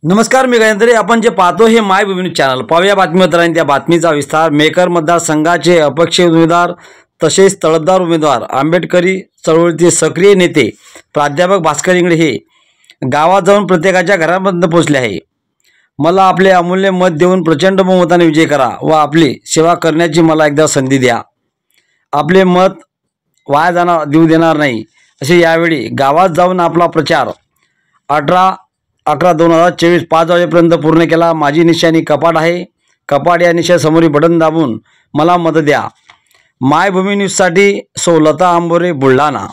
नमस्कार, मी गजेंद्र. आपण जे पाहतो हे मायभूमी न्यूज चॅनल. पाहूया बातमीपत्रांनी त्या बातमीचा विस्तार. मेकर मतदारसंघाचे अपक्ष उमेदवार तसेच तळपदार उमेदवार आंबेडकरी चळवळीचे सक्रिय नेते प्राध्यापक भास्कर इंगळे हे गावात जाऊन प्रत्येकाच्या घरापर्यंत पोहोचले आहे. मला आपले अमूल्य मत देऊन प्रचंड बहुमताने विजय करा व आपली सेवा करण्याची मला एकदा संधी द्या. आपले मत वाया देऊ देणार नाही असे यावेळी गावात जाऊन आपला प्रचार 18/11/2024 5 वाजेपर्यंत पूर्ण केला. माझी निशाणी कपाट आहे. कपाट या निशाणीसमोरील बटन दाबून मला मत द्या. मायभूमी न्यूजसाठी सौ लता आंबोरे, बुलढाणा.